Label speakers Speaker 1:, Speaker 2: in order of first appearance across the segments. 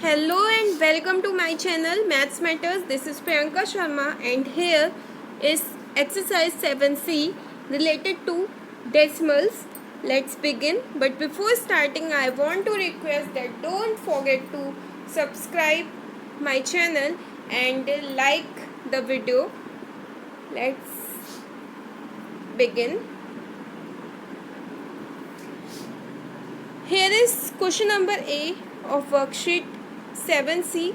Speaker 1: Hello and welcome to my channel Maths Matters. This is Priyanka Sharma and here is exercise 7C related to decimals. Let's begin. But before starting, I want to request that don't forget to subscribe my channel and like the video. Let's begin. Here is question number A of worksheet 7C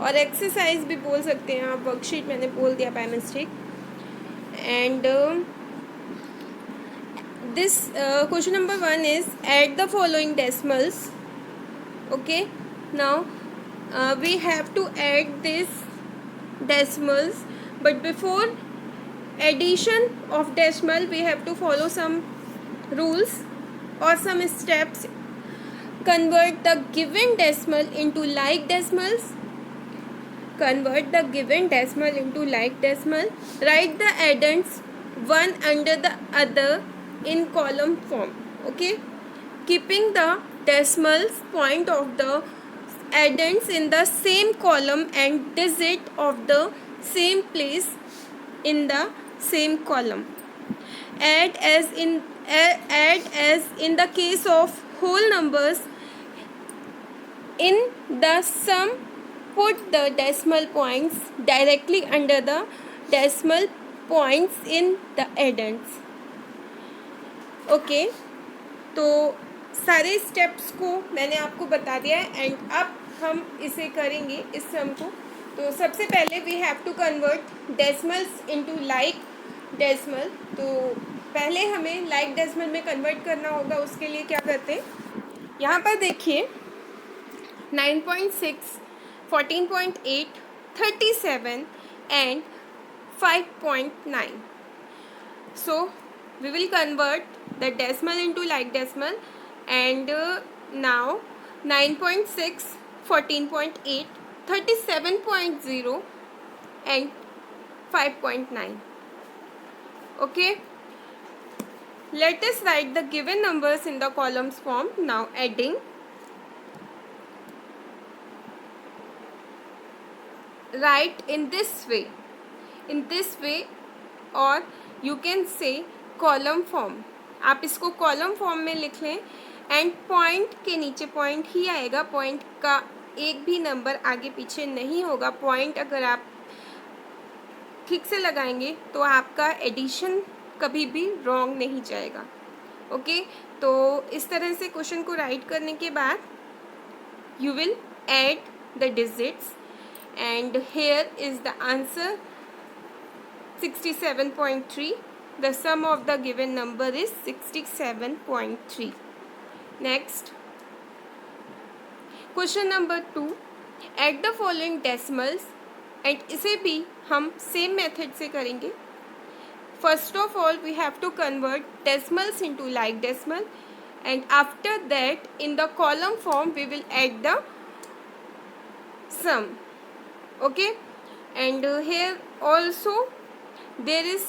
Speaker 1: और exercise भी बोल सकते हैं आप, worksheet मैंने बोल दिया by mistake. And this question number 1 is at the following decimals. Okay, now we have to add this decimals, but before addition of decimal we have to follow some rules or some steps. Convert the given decimal into like decimals. Convert the given decimal into like decimal. Write the addends one under the other in column form. Okay, keeping the decimals point of the addends in the same column and digit of the same place in the same column. Add as in the case of whole numbers. In the sum, put the decimal points directly under the decimal points in the addends. Okay, तो सारे steps को मैंने आपको बता दिया है and अब हम इसे करेंगे इस सम को. तो सबसे पहले we have to convert decimals into like decimal. तो पहले हमें लाइक डेसिमल में कन्वर्ट करना होगा. उसके लिए क्या करते हैं, यहाँ पर देखिए 9.6, 14.8, 37 and 5.9. So we will convert the decimal into like decimal and now 9.6, 14.8, 37.0 and 5.9. Okay, let us write the given numbers in the columns form. Now adding. Write in this way or you can say column form. आप इसको column form में लिख लें and point के नीचे point ही आएगा. Point का एक भी नंबर आगे पीछे नहीं होगा. पॉइंट अगर आप ठीक से लगाएंगे तो आपका एडिशन कभी भी रॉन्ग नहीं जाएगा. ओके, तो इस तरह से क्वेश्चन को राइट करने के बाद you will add the digits and here is the answer 67.3. The sum of the given number is 67.3. Next, question number 2. Add the following decimals and इसे भी हम same method से करेंगे. First of all we have to convert decimals into like decimal and after that in the column form we will add the sum. Okay, and here also there is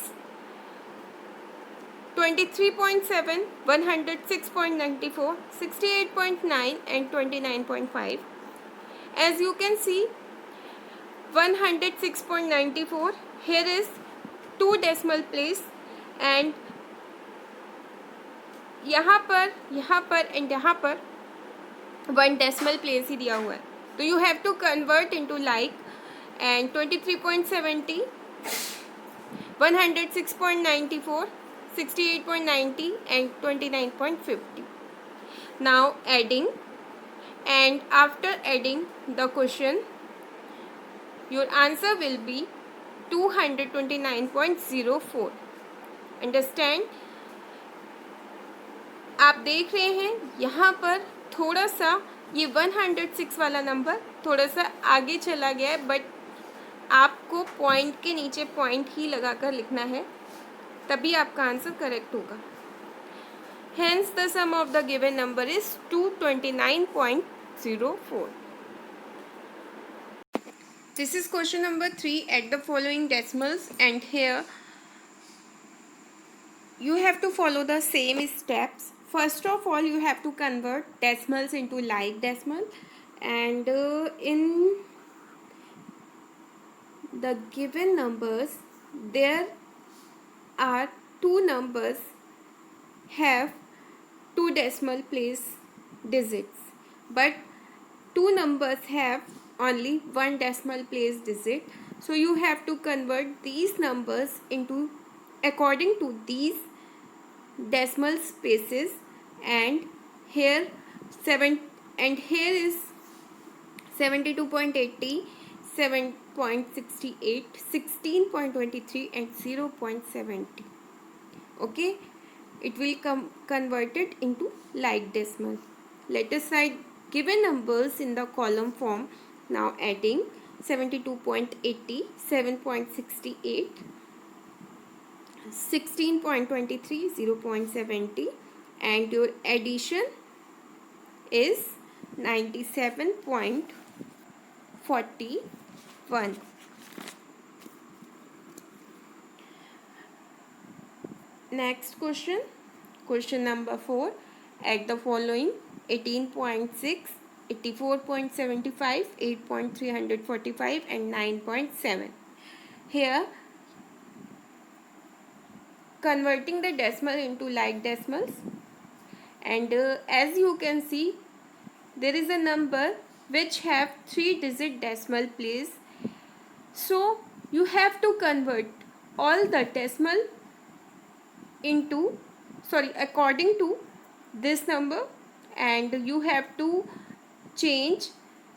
Speaker 1: 23.7, 106.94, 68.9 and 29.5. as you can see 106.94, here is 2 decimal place and यहाँ पर and यहाँ पर 1 decimal place ही दिया हुआ है. तो you have to convert into like and 23.70, 106.94, 68.90 and 29.50. Now adding, and after adding the question your answer will be 229.04. Understand? आप देख रहे हैं यहाँ पर थोड़ा सा ये 106 वाला नंबर थोड़ा सा आगे चला गया है, बट आपको पॉइंट के नीचे पॉइंट ही लगाकर लिखना है, तभी आपका आंसर करेक्ट होगा. Hence the sum of the given number is 229.04. This is question number 3. Add the following decimals and here you have to follow the same steps. First of all you have to convert decimals into like decimal and in the given numbers there are two numbers have two decimal place digits, but two numbers have only one decimal place digit. So you have to convert these numbers into according to these decimal spaces, and here 7 and here is 72.80, 7.68, 16.23 and 0.70. Okay, it will come converted into like decimal. Let us write given numbers in the column form. Now adding 72.80, 7.68, 16.23, 0.70, and your addition is 97.41. Next question, question number 4. Add the following: 18.6, 84.75, 8.345 and 9.7. Here converting the decimal into like decimals, and as you can see there is a number which have 3-digit decimal place. So you have to convert all the decimal into according to this number, and you have to change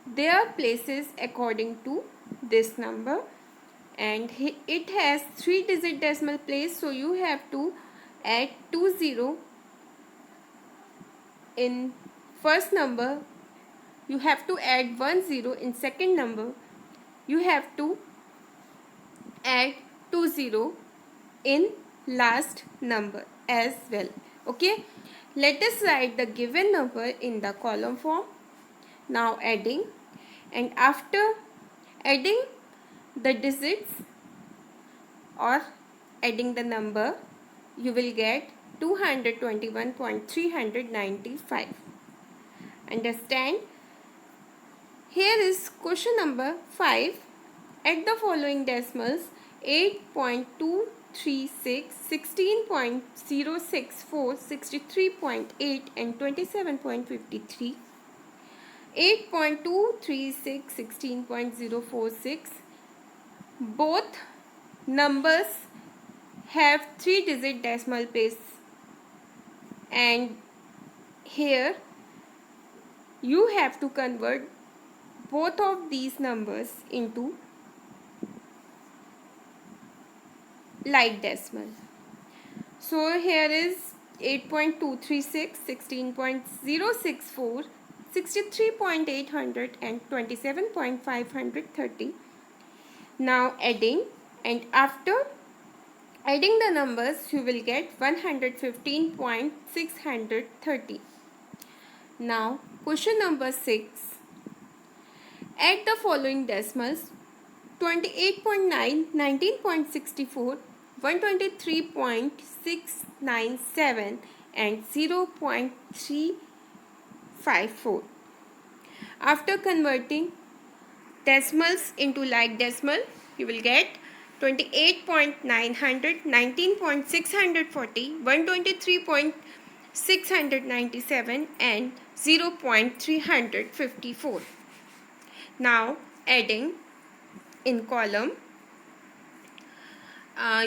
Speaker 1: their places according to this number, and it has 3-digit decimal place, so you have to add 20 in first number, you have to add 10 in second number, you have to add 20 in last number as well. Okay, let us write the given number in the column form. Now adding, and after adding the digits or adding the number, you will get 221.395. Understand? Here is question number 5. Add the following decimals: 8.236, 16.064, 63.8 and 27.53. 8.236, 16.046. Both numbers have 3-digit decimal place, and here you have to convert both of these numbers into like decimal. So here is 8.236, 16.064, 63.800 and 27.530. Now adding, and after adding the numbers you will get 115.630. Now question number 6. Add the following decimals: 28.9, 19.64, 123.697 and 0.354. After converting decimals into like decimal, you will get 28.900, 19.640, 123.697 and 0.354. Now adding in column,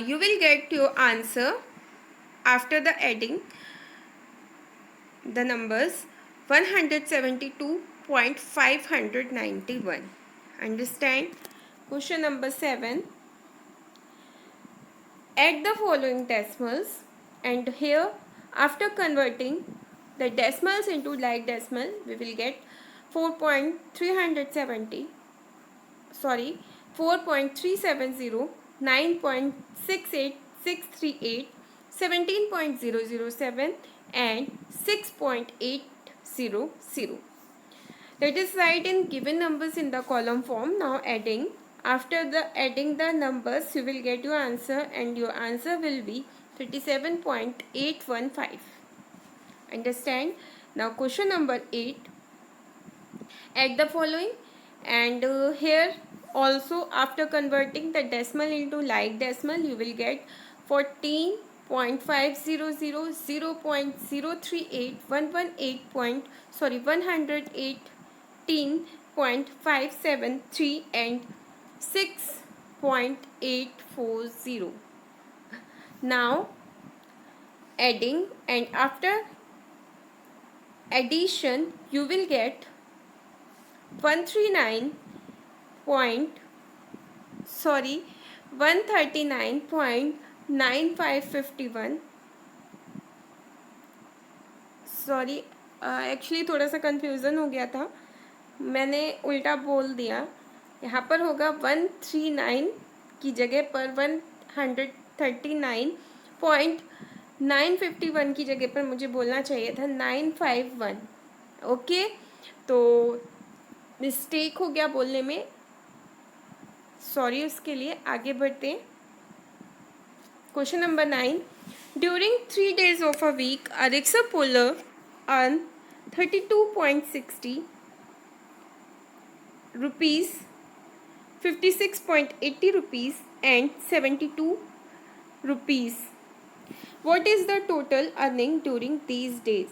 Speaker 1: you will get your answer after the adding the numbers 172.591. Understand? Question number 7. Add the following decimals, and here after converting the decimals into like decimal, we will get 4.370, 4.370, 9.68638, 17.007 and 6.800. Let us write in given numbers in the column form. Now adding, after the adding the numbers you will get your answer, and your answer will be 37.815. Understand? Now question number 8. Add the following, and here also after converting the decimal into like decimal, you will get 14.500, 0.038, 118 point, sorry 118.573 and 6.840. Now adding, and after addition you will get 139 point, sorry 139.9551, sorry actually थोड़ा सा confusion हो गया था, मैंने उल्टा बोल दिया। यहाँ पर होगा 139 की जगह पर 139.951 की जगह पर मुझे बोलना चाहिए था 951। ओके, तो मिस्टेक हो गया बोलने में, सॉरी उसके लिए। आगे बढ़ते हैं। Question number 9, during 3 days of a week a rickshaw puller earn 32.60 rupees, 56.80 rupees and 72 rupees. What is the total earning during these days?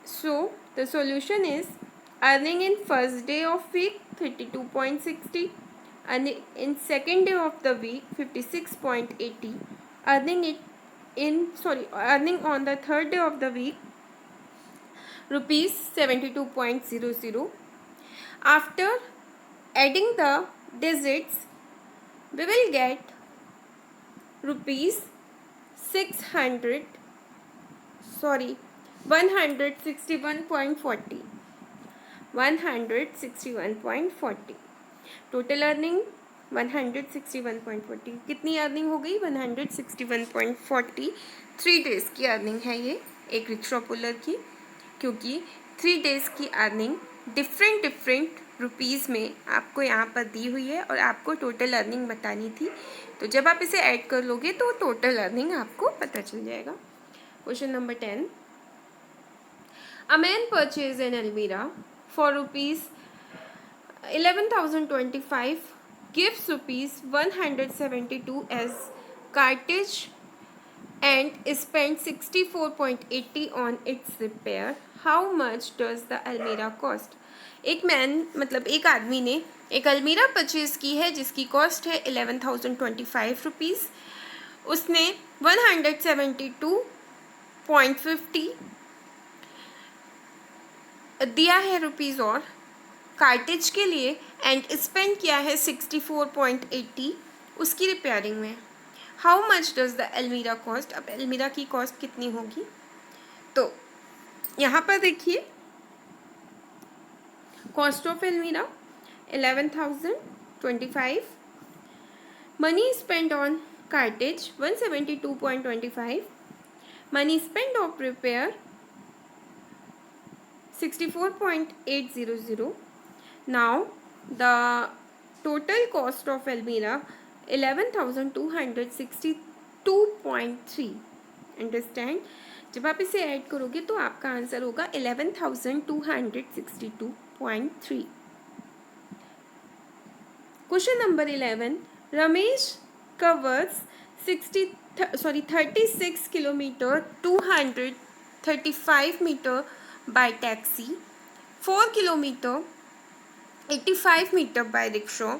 Speaker 1: So the solution is, earning in first day of week 32.60, and in second day of the week 56.80, earning on the third day of the week rupees 72.00. After adding the digits, we will get rupees 161.40. 161.40 total earning 161.40। कितनी earning हो गई? 161.40। 3 days की earning है ये एक rickshaw puller की, क्योंकि 3 days की अर्निंग डिफरेंट रुपीज़ में आपको यहाँ पर दी हुई है और आपको टोटल अर्निंग बतानी थी। तो जब आप इसे ऐड कर लोगे तो टोटल अर्निंग आपको पता चल जाएगा। Question number 10, a man purchased an Almira for rupees 11,025, gives rupees 172 as cartage and spent 64.80 on its repair. How much does the Almira cost? एक आदमी ने एक अलमीरा परचेज की है जिसकी कॉस्ट है 11,025 रुपीज़। उसने 172.50 दिया है रुपीज़ और कार्टेज के लिए, एंड स्पेंड किया है 64.80 उसकी रिपेयरिंग में। हाउ मच डज द अलमीरा कॉस्ट? अब अलमीरा की कॉस्ट कितनी होगी? तो यहाँ पर देखिए, cost of almirah 11,025, money spend on cartage 172.25, money spend of repair 64.800. Now the total cost of Almira 11,262.3. Understand? जब आप इसे ऐड करोगे तो आपका आंसर होगा 11,262.3. Question number 11, Ramesh covers 36 kilometre 235 metre by taxi, 4 kilometer 85 meter by rickshaw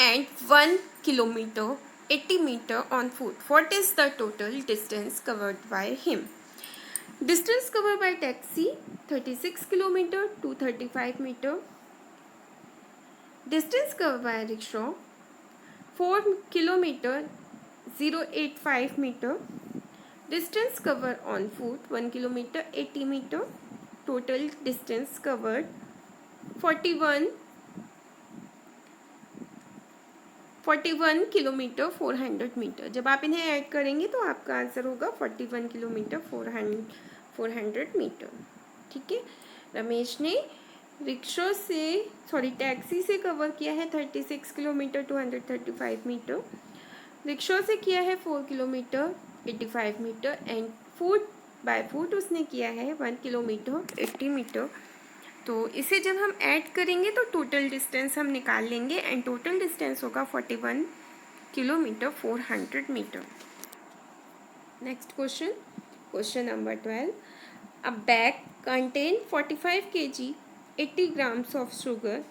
Speaker 1: and 1 kilometer 80 meter on foot. What is the total distance covered by him? Distance covered by taxi 36 kilometer 235 meter. Distance covered by rickshaw 4 kilometer 085 meter. Distance covered on foot 1 kilometer 80 meter. Total distance covered 41 kilometre 400 metre. जब आप इन्हें add करेंगे तो आपका answer होगा 41 kilometre 400 metre. ठीक है, रमेश ने टैक्सी से कवर किया है 36 किलोमीटर 235 मीटर, रिक्शा से किया है 4 kilometre 85 metre, and foot by foot उसने किया है 1 किलोमीटर 80 मीटर। तो इसे जब हम ऐड करेंगे तो टोटल डिस्टेंस हम निकाल लेंगे एंड टोटल डिस्टेंस होगा 41 kilometre 400 metre. Next question, question number 12. A bag contain 45 kg 80 grams of sugar.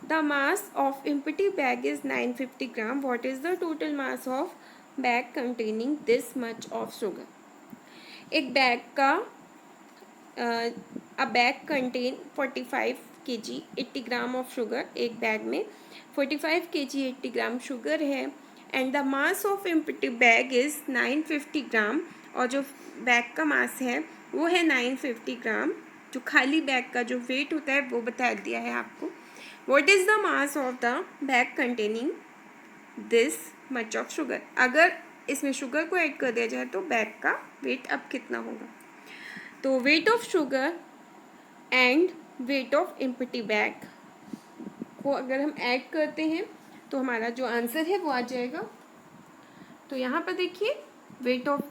Speaker 1: The mass of empty bag is 950 gram. What is the total mass of bag containing this much of sugar? एक bag का अ bag contain 45 kg 80 gram of sugar. एक bag में 45 kg 80 gram sugar है and the mass of empty bag is 950 ग्राम. और जो bag का मास है वो है 950 ग्राम. जो खाली बैग का जो वेट होता है वो बता दिया है आपको. What is the mass of the bag containing this much of sugar. अगर इसमें शुगर को ऐड कर दिया जाए तो बैग का वेट अब कितना होगा. तो weight of sugar and weight of empty bag को अगर हम ऐड करते हैं तो हमारा जो आंसर है वो आ जाएगा. तो यहाँ पर देखिए, weight of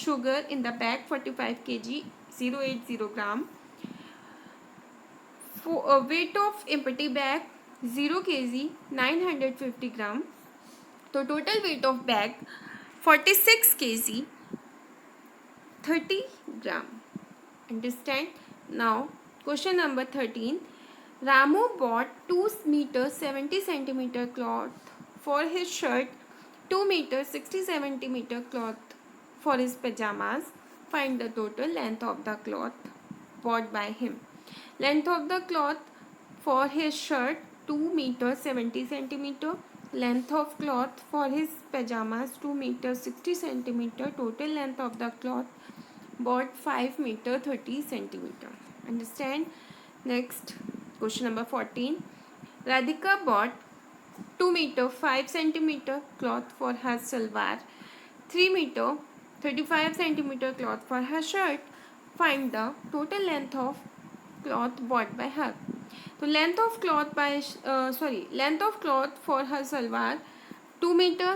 Speaker 1: sugar in the bag 45 kg 080 gram. Weight of empty bag 0 kg 950 ग्राम. तो total weight of bag 46 kg 30 gram. Understand? Now, question number 13. Ramu bought 2 meter 70 centimeter cloth for his shirt, 2 meter 60 centimeter cloth for his pajamas. Find the total length of the cloth bought by him. Length of the cloth for his shirt 2 meter 70 centimeter. Length of cloth for his pajamas 2 meter 60 centimeter. Total length of the cloth bought 5 meter 30 centimeter. Understand? Next, question number 14. Radhika bought 2 meter 5 centimeter cloth for her salwar, 3 meter 35 centimeter cloth for her shirt. Find the total length of cloth bought by her. तो length of cloth for her salwar 2 meter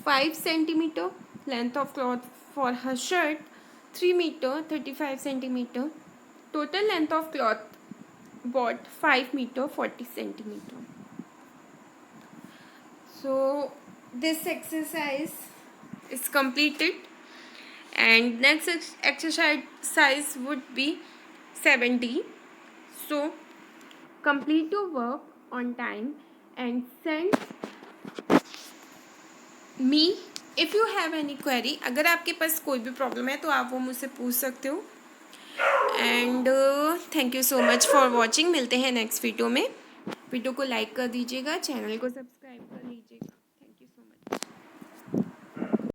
Speaker 1: 5 centimeter. Length of cloth for her shirt 3 meter 35 centimeter. Total length of cloth bought 5 meter 40 centimeter. So this exercise is completed and next exercise would be 70. So complete your work on time and send me if you have any query. अगर आपके पास कोई भी problem है तो आप वो मुझसे पूछ सकते हो. And thank you so much for watching. मिलते हैं नेक्स्ट वीडियो में. वीडियो को लाइक कर दीजिएगा, चैनल को सब्सक्राइब